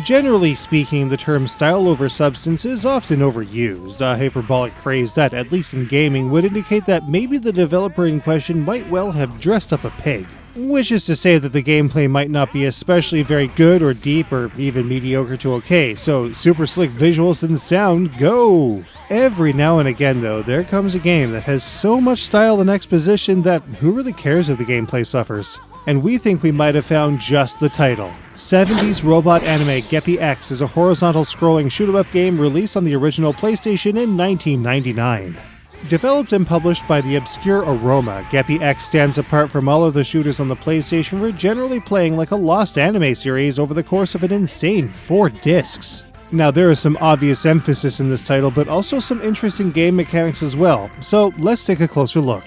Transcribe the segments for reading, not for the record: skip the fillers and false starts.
Generally speaking, the term style over substance is often overused, a hyperbolic phrase that, at least in gaming, would indicate that maybe the developer in question might well have dressed up a pig. Which is to say that the gameplay might not be especially very good or deep or even mediocre to okay, so super slick visuals and sound, go! Every now and again though, there comes a game that has so much style and exposition that who really cares if the gameplay suffers? And we think we might have found just the title. 70's robot anime Geppy-X is a horizontal scrolling shoot-'em-up game released on the original PlayStation in 1999. Developed and published by the obscure Aroma, Geppy-X stands apart from all of the shooters on the PlayStation for generally playing like a lost anime series over the course of an insane 4 discs. Now there is some obvious emphasis in this title, but also some interesting game mechanics as well, so let's take a closer look.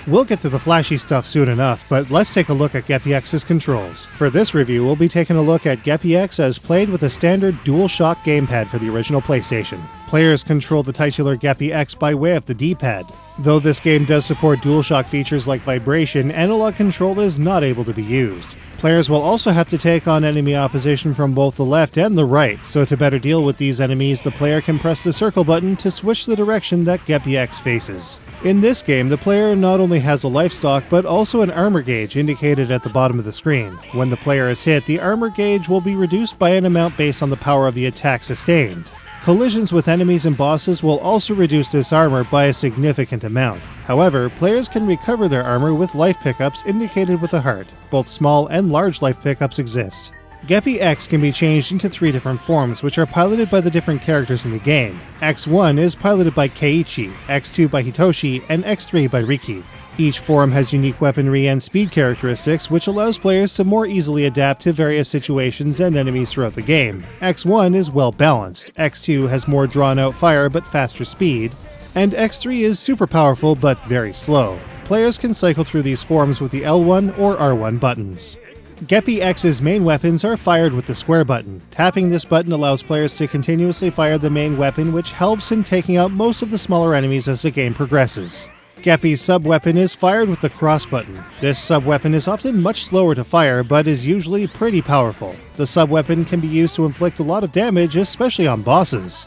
We'll get to the flashy stuff soon enough, but let's take a look at Geppy-X's controls. For this review, we'll be taking a look at Geppy-X as played with a standard DualShock gamepad for the original PlayStation. Players control the titular Geppy-X by way of the D-pad. Though this game does support DualShock features like vibration, analog control is not able to be used. Players will also have to take on enemy opposition from both the left and the right, so to better deal with these enemies, the player can press the circle button to switch the direction that Geppy-X faces. In this game, the player not only has a life stock, but also an armor gauge indicated at the bottom of the screen. When the player is hit, the armor gauge will be reduced by an amount based on the power of the attack sustained. Collisions with enemies and bosses will also reduce this armor by a significant amount. However, players can recover their armor with life pickups indicated with a heart. Both small and large life pickups exist. Geppy-X can be changed into 3 different forms, which are piloted by the different characters in the game. X1 is piloted by Keiichi, X2 by Hitoshi, and X3 by Riki. Each form has unique weaponry and speed characteristics, which allows players to more easily adapt to various situations and enemies throughout the game. X1 is well balanced, X2 has more drawn-out fire but faster speed, and X3 is super powerful but very slow. Players can cycle through these forms with the L1 or R1 buttons. Geppy-X's main weapons are fired with the square button. Tapping this button allows players to continuously fire the main weapon, which helps in taking out most of the smaller enemies as the game progresses. Geppy's sub-weapon is fired with the cross button. This sub-weapon is often much slower to fire, but is usually pretty powerful. The sub-weapon can be used to inflict a lot of damage, especially on bosses.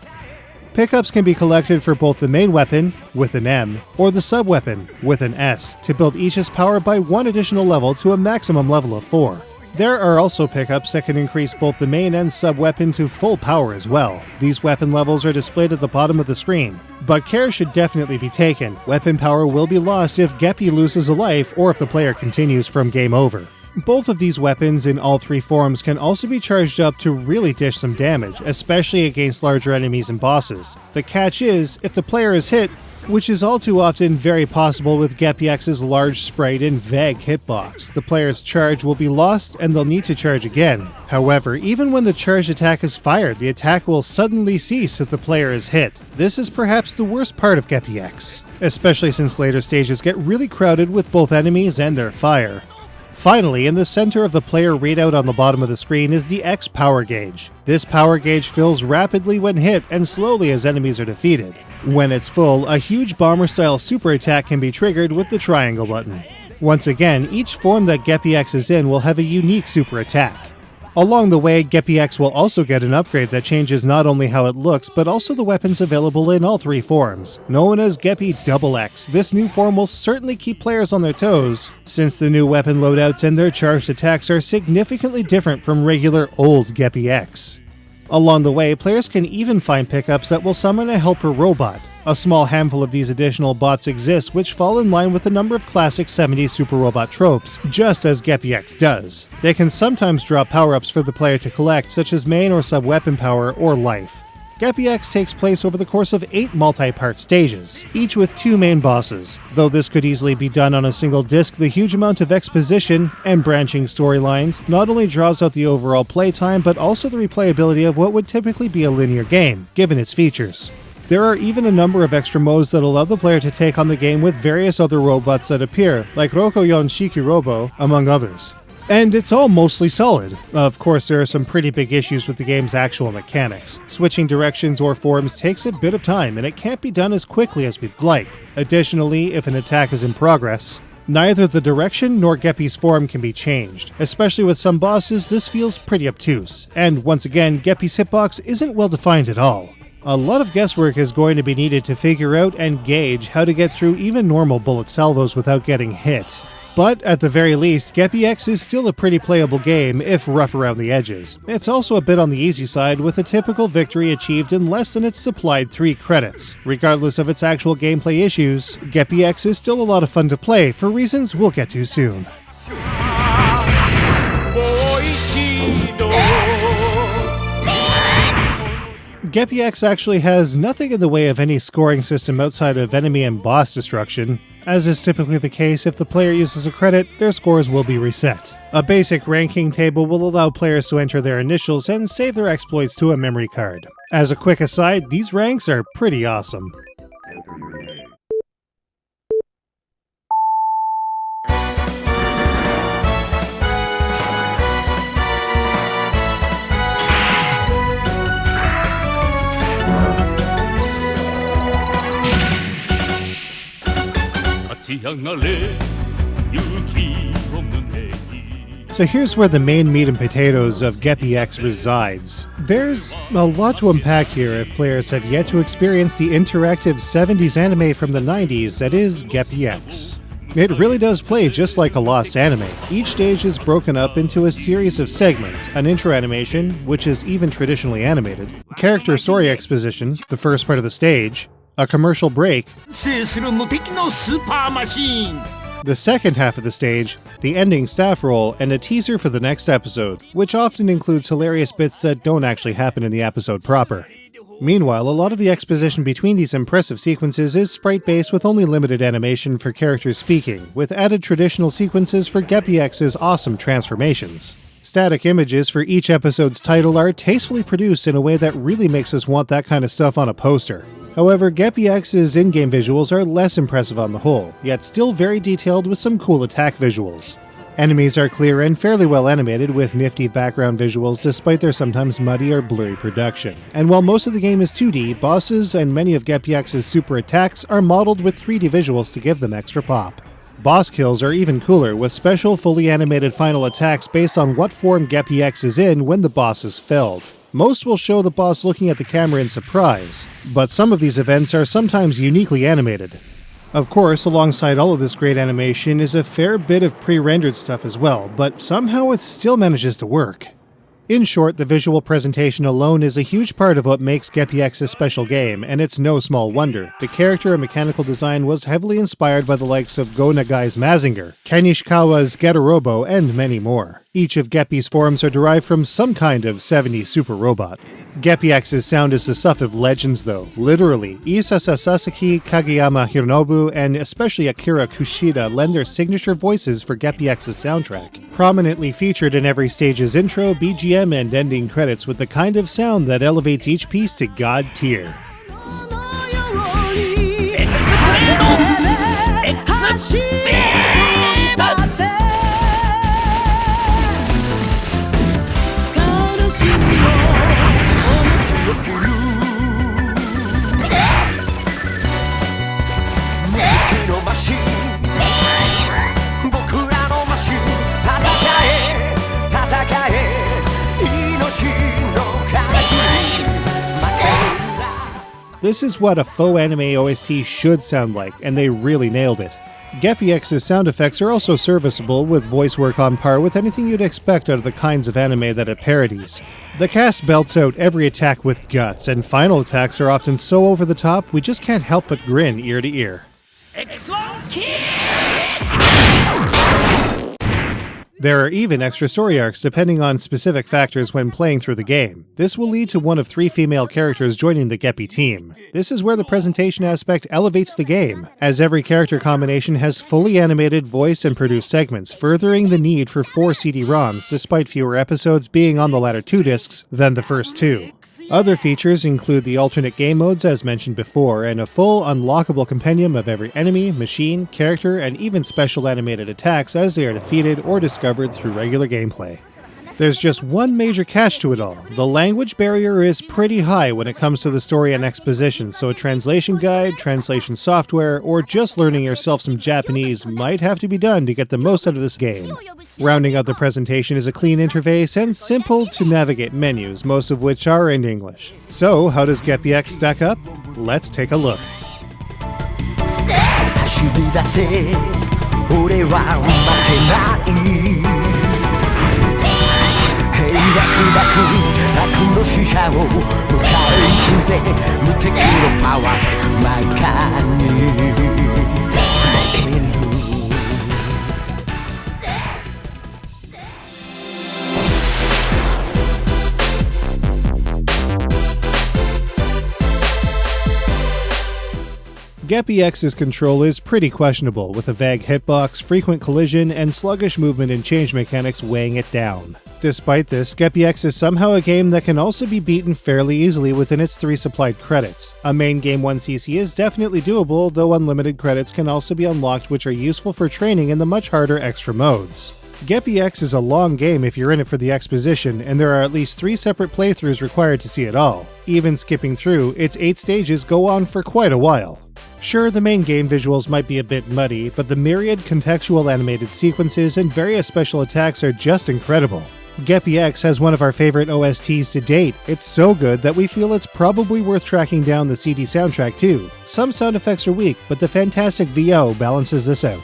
Pickups can be collected for both the main weapon, with an M, or the sub-weapon, with an S, to build each's power by 1 additional level to a maximum level of 4. There are also pickups that can increase both the main and sub-weapon to full power as well. These weapon levels are displayed at the bottom of the screen. But care should definitely be taken. Weapon power will be lost if Geppy loses a life or if the player continues from game over. Both of these weapons in all 3 forms can also be charged up to really dish some damage, especially against larger enemies and bosses. The catch is, if the player is hit, which is all too often very possible with Geppy-X's large sprite and vague hitbox, the player's charge will be lost and they'll need to charge again. However, even when the charged attack is fired, the attack will suddenly cease if the player is hit. This is perhaps the worst part of Geppy-X, especially since later stages get really crowded with both enemies and their fire. Finally, in the center of the player readout on the bottom of the screen is the X power gauge. This power gauge fills rapidly when hit and slowly as enemies are defeated. When it's full, a huge bomber-style super attack can be triggered with the triangle button. Once again, each form that Geppy-X is in will have a unique super attack. Along the way, Geppy-X will also get an upgrade that changes not only how it looks, but also the weapons available in all 3 forms. Known as Geppy-X, this new form will certainly keep players on their toes, since the new weapon loadouts and their charged attacks are significantly different from regular old Geppy-X. Along the way, players can even find pickups that will summon a helper robot. A small handful of these additional bots exist, which fall in line with a number of classic 70s super robot tropes, just as Geppy-X does. They can sometimes drop power-ups for the player to collect, such as main or sub-weapon power or life. Geppy-X takes place over the course of 8 multi-part stages, each with 2 main bosses. Though this could easily be done on a single disc, the huge amount of exposition and branching storylines not only draws out the overall playtime, but also the replayability of what would typically be a linear game, given its features. There are even a number of extra modes that allow the player to take on the game with various other robots that appear, like Rokoyon Shikirobo, among others. And it's all mostly solid. Of course, there are some pretty big issues with the game's actual mechanics. Switching directions or forms takes a bit of time, and it can't be done as quickly as we'd like. Additionally, if an attack is in progress, Neither the direction nor Geppy's form can be changed. Especially with some bosses, this feels pretty obtuse. And once again, Geppy's hitbox isn't well defined at all. A lot of guesswork is going to be needed to figure out and gauge how to get through even normal bullet salvos without getting hit. But at the very least, Geppy-X is still a pretty playable game, if rough around the edges. It's also a bit on the easy side, with a typical victory achieved in less than its supplied 3 credits. Regardless of its actual gameplay issues, Geppy-X is still a lot of fun to play, for reasons we'll get to soon. Geppy-X actually has nothing in the way of any scoring system outside of enemy and boss destruction. As is typically the case, if the player uses a credit, their scores will be reset. A basic ranking table will allow players to enter their initials and save their exploits to a memory card. As a quick aside, these ranks are pretty awesome. So here's where the main meat and potatoes of Geppy-X resides. There's a lot to unpack here if players have yet to experience the interactive 70s anime from the 90s that is Geppy-X. It really does play just like a lost anime. Each stage is broken up into a series of segments, an intro animation, which is even traditionally animated, character story exposition, the first part of the stage, a commercial break, the second half of the stage, the ending staff roll, and a teaser for the next episode, which often includes hilarious bits that don't actually happen in the episode proper. Meanwhile, a lot of the exposition between these impressive sequences is sprite-based with only limited animation for characters speaking, with added traditional sequences for Geppy-X's awesome transformations. Static images for each episode's title are tastefully produced in a way that really makes us want that kind of stuff on a poster. However, Geppy-X's in-game visuals are less impressive on the whole, yet still very detailed with some cool attack visuals. Enemies are clear and fairly well animated with nifty background visuals despite their sometimes muddy or blurry production. And while most of the game is 2D, bosses and many of Geppy-X's super attacks are modeled with 3D visuals to give them extra pop. Boss kills are even cooler, with special fully animated final attacks based on what form Geppy-X is in when the boss is felled. Most will show the boss looking at the camera in surprise, but some of these events are sometimes uniquely animated. Of course, alongside all of this great animation is a fair bit of pre-rendered stuff as well, but somehow it still manages to work. In short, the visual presentation alone is a huge part of what makes Geppy-X a special game, and it's no small wonder. The character and mechanical design was heavily inspired by the likes of Go Nagai's Mazinger, Ken Ishikawa's Getter-Robo, and many more. Each of Geppy's forms are derived from some kind of 70s super robot. Geppy-X's sound is the stuff of legends though, literally. Isasa Sasaki, Kageyama Hironobu, and especially Akira Kushida lend their signature voices for Geppy-X's soundtrack. Prominently featured in every stage's intro, BGM, and ending credits with the kind of sound that elevates each piece to God tier. This is what a faux anime OST should sound like, and they really nailed it. Geppy-X's sound effects are also serviceable, with voice work on par with anything you'd expect out of the kinds of anime that it parodies. The cast belts out every attack with guts, and final attacks are often so over the top we just can't help but grin ear to ear. There are even extra story arcs depending on specific factors when playing through the game. This will lead to one of 3 female characters joining the Geppy team. This is where the presentation aspect elevates the game, as every character combination has fully animated voice and produced segments, furthering the need for 4 CD-ROMs despite fewer episodes being on the latter 2 discs than the first 2. Other features include the alternate game modes as mentioned before, and a full unlockable compendium of every enemy, machine, character, and even special animated attacks as they are defeated or discovered through regular gameplay. There's just one major catch to it all. The language barrier is pretty high when it comes to the story and exposition, so a translation guide, translation software, or just learning yourself some Japanese might have to be done to get the most out of this game. Rounding out the presentation is a clean interface and simple to navigate menus, most of which are in English. So, how does Geppy-X stack up? Let's take a look. Geppy-X's control is pretty questionable, with a vague hitbox, frequent collision, and sluggish movement and change mechanics weighing it down. Despite this, Geppy-X is somehow a game that can also be beaten fairly easily within its 3 supplied credits. A main game 1cc is definitely doable, though unlimited credits can also be unlocked, which are useful for training in the much harder extra modes. Geppy-X is a long game if you're in it for the exposition, and there are at least 3 separate playthroughs required to see it all. Even skipping through, its 8 stages go on for quite a while. Sure, the main game visuals might be a bit muddy, but the myriad contextual animated sequences and various special attacks are just incredible. Geppy-X has one of our favorite OSTs to date. It's so good that we feel it's probably worth tracking down the CD soundtrack too. Some sound effects are weak, but the fantastic VO balances this out.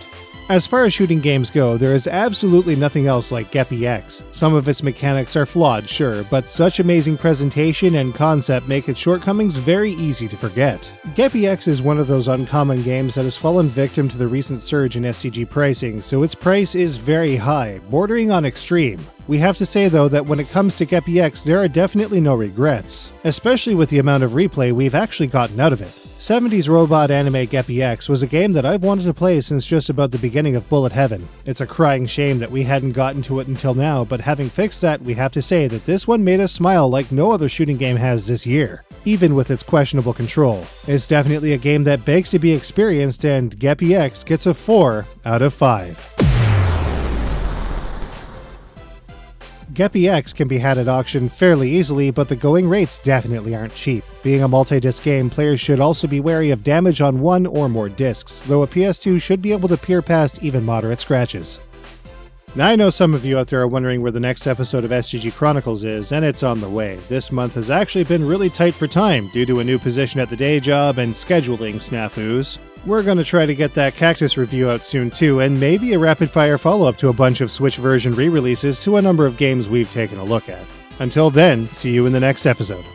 As far as shooting games go, there is absolutely nothing else like Geppy-X. Some of its mechanics are flawed, sure, but such amazing presentation and concept make its shortcomings very easy to forget. Geppy-X is one of those uncommon games that has fallen victim to the recent surge in SCG pricing, so its price is very high, bordering on extreme. We have to say though that when it comes to Geppy-X, there are definitely no regrets, especially with the amount of replay we've actually gotten out of it. 70's robot anime Geppy-X was a game that I've wanted to play since just about the beginning of Bullet Heaven. It's a crying shame that we hadn't gotten to it until now, but having fixed that, we have to say that this one made us smile like no other shooting game has this year, even with its questionable control. It's definitely a game that begs to be experienced, and Geppy-X gets a 4 out of 5. Geppy-X can be had at auction fairly easily, but the going rates definitely aren't cheap. Being a multi-disc game, players should also be wary of damage on 1 or more discs, though a PS2 should be able to peer past even moderate scratches. Now I know some of you out there are wondering where the next episode of SGG Chronicles is, and it's on the way. This month has actually been really tight for time due to a new position at the day job and scheduling snafus. We're going to try to get that Cactus review out soon too, and maybe a rapid-fire follow-up to a bunch of Switch version re-releases to a number of games we've taken a look at. Until then, see you in the next episode.